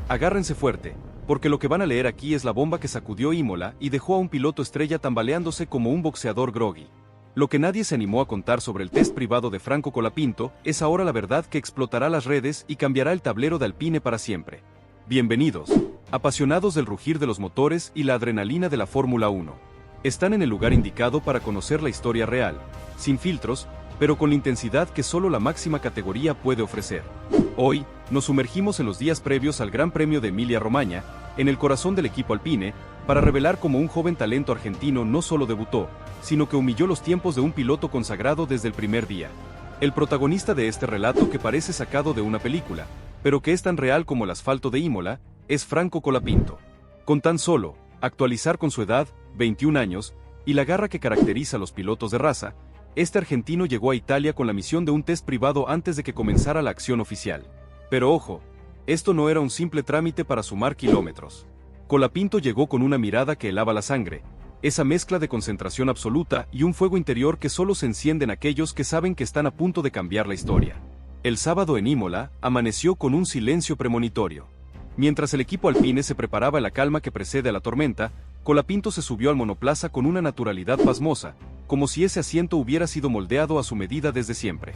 Agárrense fuerte, porque lo que van a leer aquí es la bomba que sacudió Imola y dejó a un piloto estrella tambaleándose como un boxeador groggy. Lo que nadie se animó a contar sobre el test privado de Franco Colapinto es ahora la verdad que explotará las redes y cambiará el tablero de Alpine para siempre. Bienvenidos, apasionados del rugir de los motores y la adrenalina de la Fórmula 1. Están en el lugar indicado para conocer la historia real, sin filtros, pero con la intensidad que solo la máxima categoría puede ofrecer. Hoy, nos sumergimos en los días previos al Gran Premio de Emilia-Romagna, en el corazón del equipo Alpine, para revelar cómo un joven talento argentino no solo debutó, sino que humilló los tiempos de un piloto consagrado desde el primer día. El protagonista de este relato, que parece sacado de una película, pero que es tan real como el asfalto de Imola, es Franco Colapinto. Con tan solo actualizar con su edad, 21 años, y la garra que caracteriza a los pilotos de raza, este argentino llegó a Italia con la misión de un test privado antes de que comenzara la acción oficial. Pero ojo, esto no era un simple trámite para sumar kilómetros. Colapinto llegó con una mirada que helaba la sangre, esa mezcla de concentración absoluta y un fuego interior que solo se encienden aquellos que saben que están a punto de cambiar la historia. El sábado en Imola, amaneció con un silencio premonitorio. Mientras el equipo Alpine se preparaba en la calma que precede a la tormenta, Colapinto se subió al monoplaza con una naturalidad pasmosa, como si ese asiento hubiera sido moldeado a su medida desde siempre.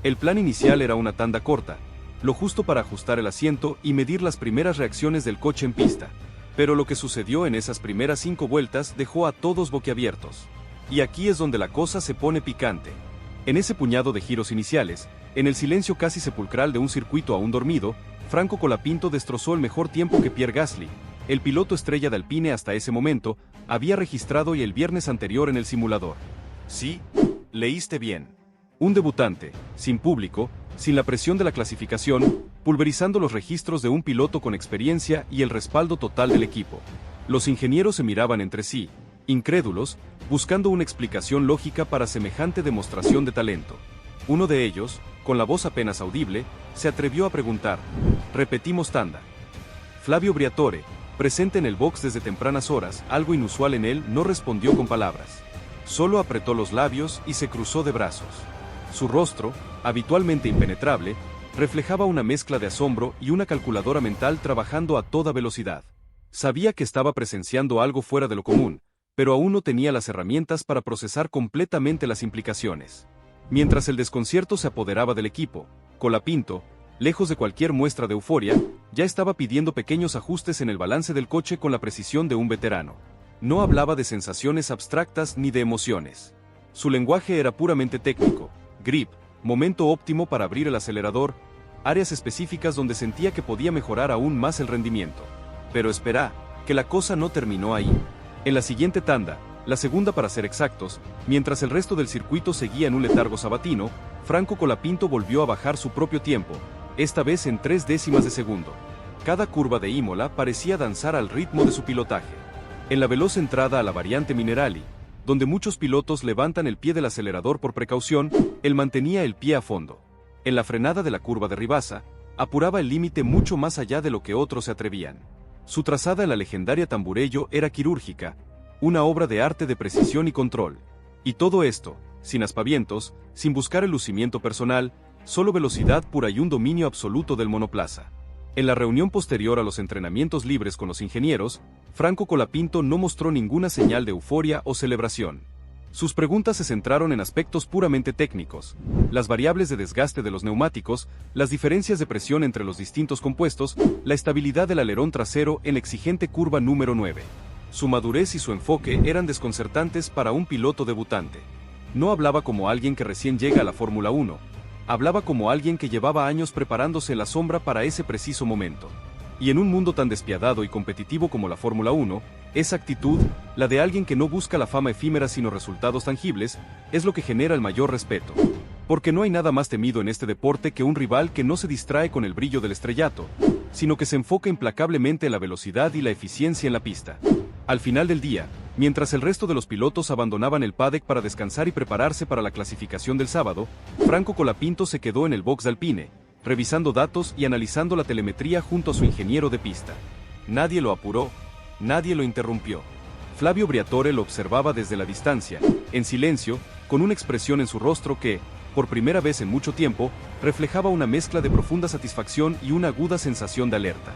El plan inicial era una tanda corta, lo justo para ajustar el asiento y medir las primeras reacciones del coche en pista. Pero lo que sucedió en esas primeras 5 vueltas dejó a todos boquiabiertos. Y aquí es donde la cosa se pone picante. En ese puñado de giros iniciales, en el silencio casi sepulcral de un circuito aún dormido, Franco Colapinto destrozó el mejor tiempo que Pierre Gasly, el piloto estrella de Alpine hasta ese momento, había registrado y el viernes anterior en el simulador. Sí, leíste bien. Un debutante, sin público, sin la presión de la clasificación, pulverizando los registros de un piloto con experiencia y el respaldo total del equipo. Los ingenieros se miraban entre sí, incrédulos, buscando una explicación lógica para semejante demostración de talento. Uno de ellos, con la voz apenas audible, se atrevió a preguntar: «¿Repetimos tanda?». Flavio Briatore, presente en el box desde tempranas horas, algo inusual en él, no respondió con palabras. Solo apretó los labios y se cruzó de brazos. Su rostro, habitualmente impenetrable, reflejaba una mezcla de asombro y una calculadora mental trabajando a toda velocidad. Sabía que estaba presenciando algo fuera de lo común, pero aún no tenía las herramientas para procesar completamente las implicaciones. Mientras el desconcierto se apoderaba del equipo, Colapinto, lejos de cualquier muestra de euforia, ya estaba pidiendo pequeños ajustes en el balance del coche con la precisión de un veterano. No hablaba de sensaciones abstractas ni de emociones. Su lenguaje era puramente técnico: grip, momento óptimo para abrir el acelerador, áreas específicas donde sentía que podía mejorar aún más el rendimiento. Pero espera, que la cosa no terminó ahí. En la siguiente tanda, la segunda para ser exactos, mientras el resto del circuito seguía en un letargo sabatino, Franco Colapinto volvió a bajar su propio tiempo, esta vez en 0,3 de segundo. Cada curva de Imola parecía danzar al ritmo de su pilotaje. En la veloz entrada a la variante Minerali, donde muchos pilotos levantan el pie del acelerador por precaución, él mantenía el pie a fondo. En la frenada de la curva de Ribasa, apuraba el límite mucho más allá de lo que otros se atrevían. Su trazada en la legendaria Tamburello era quirúrgica, una obra de arte de precisión y control. Y todo esto, sin aspavientos, sin buscar el lucimiento personal, solo velocidad pura y un dominio absoluto del monoplaza. En la reunión posterior a los entrenamientos libres con los ingenieros, Franco Colapinto no mostró ninguna señal de euforia o celebración. Sus preguntas se centraron en aspectos puramente técnicos: las variables de desgaste de los neumáticos, las diferencias de presión entre los distintos compuestos, la estabilidad del alerón trasero en la exigente curva número 9. Su madurez y su enfoque eran desconcertantes para un piloto debutante. No hablaba como alguien que recién llega a la Fórmula 1. Hablaba como alguien que llevaba años preparándose en la sombra para ese preciso momento. Y en un mundo tan despiadado y competitivo como la Fórmula 1, esa actitud, la de alguien que no busca la fama efímera sino resultados tangibles, es lo que genera el mayor respeto. Porque no hay nada más temido en este deporte que un rival que no se distrae con el brillo del estrellato, sino que se enfoca implacablemente en la velocidad y la eficiencia en la pista. Al final del día, mientras el resto de los pilotos abandonaban el paddock para descansar y prepararse para la clasificación del sábado, Franco Colapinto se quedó en el box de Alpine, revisando datos y analizando la telemetría junto a su ingeniero de pista. Nadie lo apuró, nadie lo interrumpió. Flavio Briatore lo observaba desde la distancia, en silencio, con una expresión en su rostro que, por primera vez en mucho tiempo, reflejaba una mezcla de profunda satisfacción y una aguda sensación de alerta.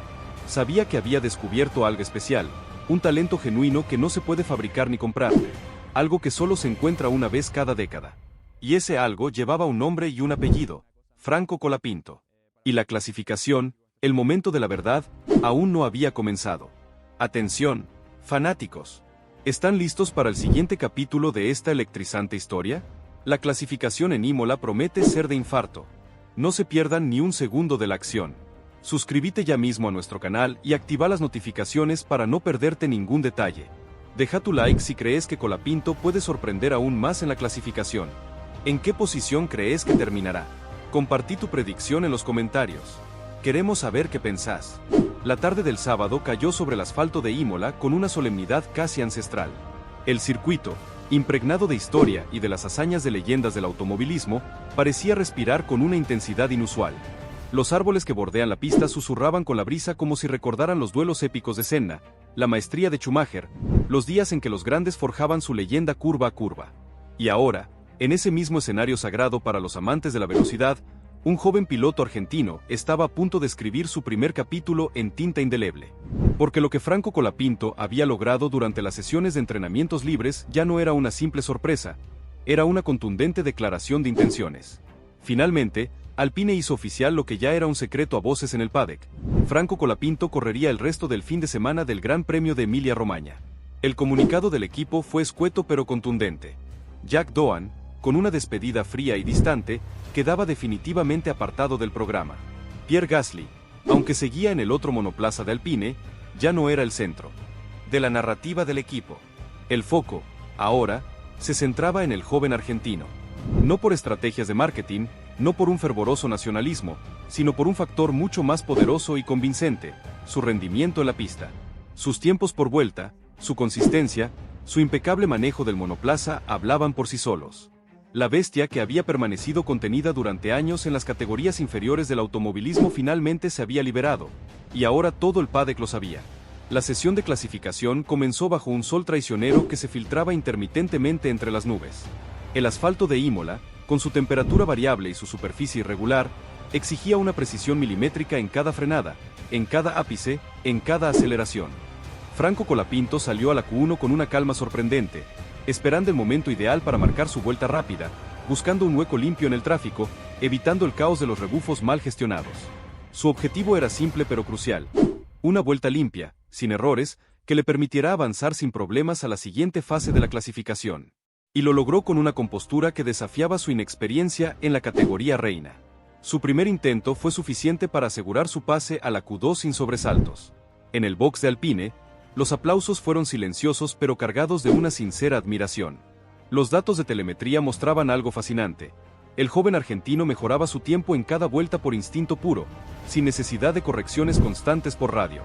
Sabía que había descubierto algo especial, un talento genuino que no se puede fabricar ni comprar, algo que solo se encuentra una vez cada década. Y ese algo llevaba un nombre y un apellido, Franco Colapinto. Y la clasificación, el momento de la verdad, aún no había comenzado. Atención, fanáticos. ¿Están listos para el siguiente capítulo de esta electrizante historia? La clasificación en Imola promete ser de infarto. No se pierdan ni un segundo de la acción. Suscríbete ya mismo a nuestro canal y activa las notificaciones para no perderte ningún detalle. Deja tu like si crees que Colapinto puede sorprender aún más en la clasificación. ¿En qué posición crees que terminará? Compartí tu predicción en los comentarios. Queremos saber qué pensás. La tarde del sábado cayó sobre el asfalto de Imola con una solemnidad casi ancestral. El circuito, impregnado de historia y de las hazañas de leyendas del automovilismo, parecía respirar con una intensidad inusual. Los árboles que bordean la pista susurraban con la brisa como si recordaran los duelos épicos de Senna, la maestría de Schumacher, los días en que los grandes forjaban su leyenda curva a curva. Y ahora, en ese mismo escenario sagrado para los amantes de la velocidad, un joven piloto argentino estaba a punto de escribir su primer capítulo en tinta indeleble. Porque lo que Franco Colapinto había logrado durante las sesiones de entrenamientos libres ya no era una simple sorpresa, era una contundente declaración de intenciones. Finalmente, Alpine hizo oficial lo que ya era un secreto a voces en el paddock. Franco Colapinto correría el resto del fin de semana del Gran Premio de Emilia-Romagna. El comunicado del equipo fue escueto pero contundente. Jack Doohan, con una despedida fría y distante, quedaba definitivamente apartado del programa. Pierre Gasly, aunque seguía en el otro monoplaza de Alpine, ya no era el centro de la narrativa del equipo. El foco, ahora, se centraba en el joven argentino. No por estrategias de marketing, no por un fervoroso nacionalismo, sino por un factor mucho más poderoso y convincente, su rendimiento en la pista. Sus tiempos por vuelta, su consistencia, su impecable manejo del monoplaza hablaban por sí solos. La bestia que había permanecido contenida durante años en las categorías inferiores del automovilismo finalmente se había liberado, y ahora todo el paddock lo sabía. La sesión de clasificación comenzó bajo un sol traicionero que se filtraba intermitentemente entre las nubes. El asfalto de Imola, con su temperatura variable y su superficie irregular, exigía una precisión milimétrica en cada frenada, en cada ápice, en cada aceleración. Franco Colapinto salió a la Q1 con una calma sorprendente, esperando el momento ideal para marcar su vuelta rápida, buscando un hueco limpio en el tráfico, evitando el caos de los rebufos mal gestionados. Su objetivo era simple pero crucial: una vuelta limpia, sin errores, que le permitiera avanzar sin problemas a la siguiente fase de la clasificación. Y lo logró con una compostura que desafiaba su inexperiencia en la categoría reina. Su primer intento fue suficiente para asegurar su pase a la Q2 sin sobresaltos. En el box de Alpine, los aplausos fueron silenciosos pero cargados de una sincera admiración. Los datos de telemetría mostraban algo fascinante. El joven argentino mejoraba su tiempo en cada vuelta por instinto puro, sin necesidad de correcciones constantes por radio.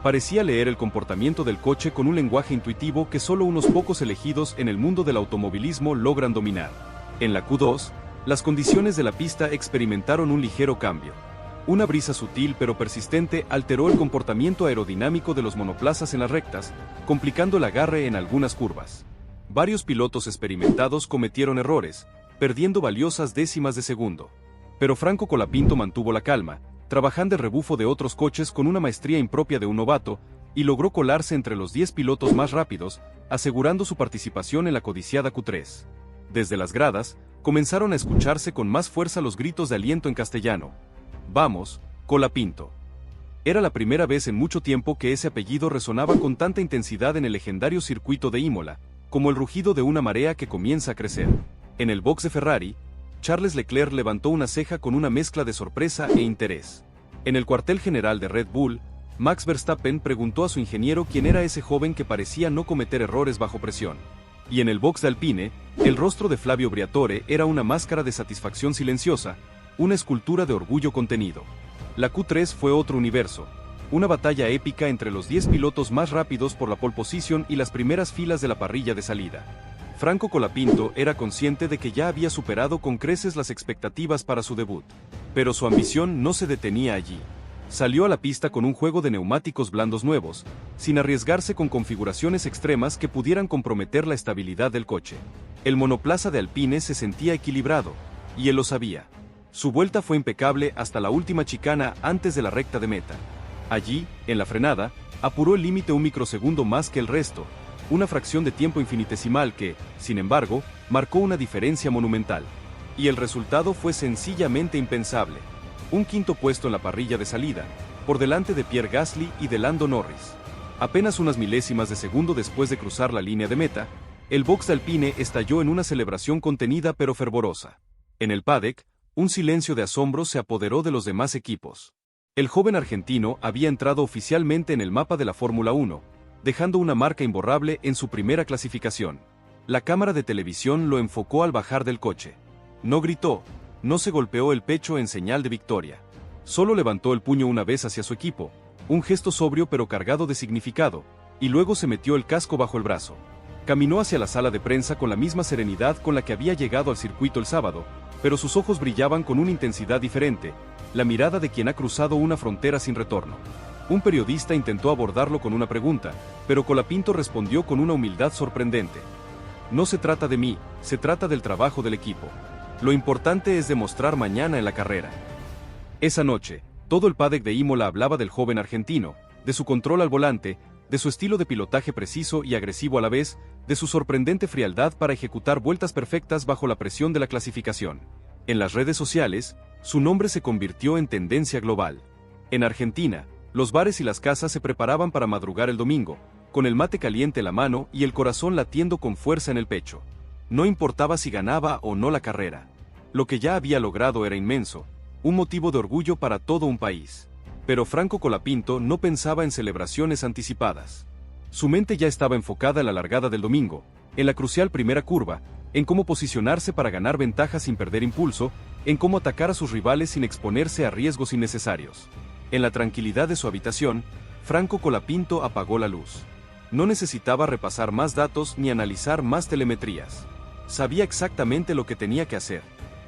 Parecía leer el comportamiento del coche con un lenguaje intuitivo que solo unos pocos elegidos en el mundo del automovilismo logran dominar. En la Q2, las condiciones de la pista experimentaron un ligero cambio. Una brisa sutil pero persistente alteró el comportamiento aerodinámico de los monoplazas en las rectas, complicando el agarre en algunas curvas. Varios pilotos experimentados cometieron errores, perdiendo valiosas décimas de segundo. Pero Franco Colapinto mantuvo la calma, trabajando el rebufo de otros coches con una maestría impropia de un novato, y logró colarse entre los 10 pilotos más rápidos, asegurando su participación en la codiciada Q3. Desde las gradas, comenzaron a escucharse con más fuerza los gritos de aliento en castellano. «Vamos, Colapinto». Era la primera vez en mucho tiempo que ese apellido resonaba con tanta intensidad en el legendario circuito de Imola, como el rugido de una marea que comienza a crecer. En el box de Ferrari, Charles Leclerc levantó una ceja con una mezcla de sorpresa e interés. En el cuartel general de Red Bull, Max Verstappen preguntó a su ingeniero quién era ese joven que parecía no cometer errores bajo presión. Y en el box de Alpine, el rostro de Flavio Briatore era una máscara de satisfacción silenciosa, una escultura de orgullo contenido. La Q3 fue otro universo, una batalla épica entre los 10 pilotos más rápidos por la pole position y las primeras filas de la parrilla de salida. Franco Colapinto era consciente de que ya había superado con creces las expectativas para su debut. Pero su ambición no se detenía allí. Salió a la pista con un juego de neumáticos blandos nuevos, sin arriesgarse con configuraciones extremas que pudieran comprometer la estabilidad del coche. El monoplaza de Alpine se sentía equilibrado, y él lo sabía. Su vuelta fue impecable hasta la última chicana antes de la recta de meta. Allí, en la frenada, apuró el límite un microsegundo más que el resto, una fracción de tiempo infinitesimal que, sin embargo, marcó una diferencia monumental. Y el resultado fue sencillamente impensable. Un quinto puesto en la parrilla de salida, por delante de Pierre Gasly y de Lando Norris. Apenas unas milésimas de segundo después de cruzar la línea de meta, el box de Alpine estalló en una celebración contenida pero fervorosa. En el paddock, un silencio de asombro se apoderó de los demás equipos. El joven argentino había entrado oficialmente en el mapa de la Fórmula 1, dejando una marca imborrable en su primera clasificación. La cámara de televisión lo enfocó al bajar del coche. No gritó, no se golpeó el pecho en señal de victoria. Solo levantó el puño una vez hacia su equipo, un gesto sobrio pero cargado de significado, y luego se metió el casco bajo el brazo. Caminó hacia la sala de prensa con la misma serenidad con la que había llegado al circuito el sábado, pero sus ojos brillaban con una intensidad diferente, la mirada de quien ha cruzado una frontera sin retorno. Un periodista intentó abordarlo con una pregunta, pero Colapinto respondió con una humildad sorprendente. No se trata de mí, se trata del trabajo del equipo. Lo importante es demostrar mañana en la carrera. Esa noche, todo el paddock de Imola hablaba del joven argentino, de su control al volante, de su estilo de pilotaje preciso y agresivo a la vez, de su sorprendente frialdad para ejecutar vueltas perfectas bajo la presión de la clasificación. En las redes sociales, su nombre se convirtió en tendencia global. En Argentina, los bares y las casas se preparaban para madrugar el domingo, con el mate caliente en la mano y el corazón latiendo con fuerza en el pecho. No importaba si ganaba o no la carrera. Lo que ya había logrado era inmenso, un motivo de orgullo para todo un país. Pero Franco Colapinto no pensaba en celebraciones anticipadas. Su mente ya estaba enfocada en la largada del domingo, en la crucial primera curva, en cómo posicionarse para ganar ventaja sin perder impulso, en cómo atacar a sus rivales sin exponerse a riesgos innecesarios. En la tranquilidad de su habitación, Franco Colapinto apagó la luz. No necesitaba repasar más datos ni analizar más telemetrías. Sabía exactamente lo que tenía que hacer.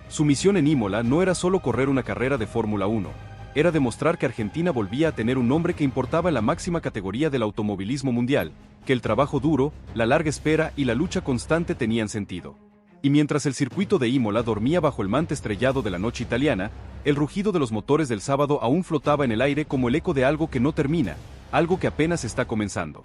Su misión en Imola no era solo correr una carrera de Fórmula 1, era demostrar que Argentina volvía a tener un nombre que importaba en la máxima categoría del automovilismo mundial, que el trabajo duro, la larga espera y la lucha constante tenían sentido. Y mientras el circuito de Imola dormía bajo el mante estrellado de la noche italiana, el rugido de los motores del sábado aún flotaba en el aire como el eco de algo que no termina, algo que apenas está comenzando.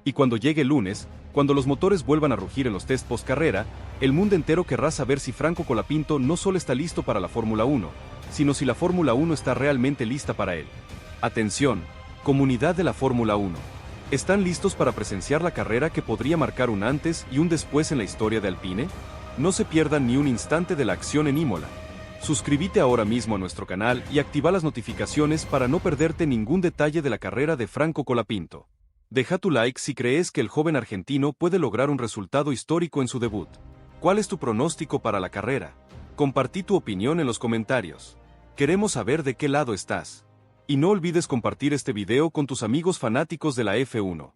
Y cuando llegue el lunes, cuando los motores vuelvan a rugir en los test post-carrera, el mundo entero querrá saber si Franco Colapinto no solo está listo para la Fórmula 1, sino si la Fórmula 1 está realmente lista para él. Atención, comunidad de la Fórmula 1. ¿Están listos para presenciar la carrera que podría marcar un antes y un después en la historia de Alpine? No se pierdan ni un instante de la acción en Imola. Suscríbete ahora mismo a nuestro canal y activa las notificaciones para no perderte ningún detalle de la carrera de Franco Colapinto. Deja tu like si crees que el joven argentino puede lograr un resultado histórico en su debut. ¿Cuál es tu pronóstico para la carrera? Compartí tu opinión en los comentarios. Queremos saber de qué lado estás. Y no olvides compartir este video con tus amigos fanáticos de la F1.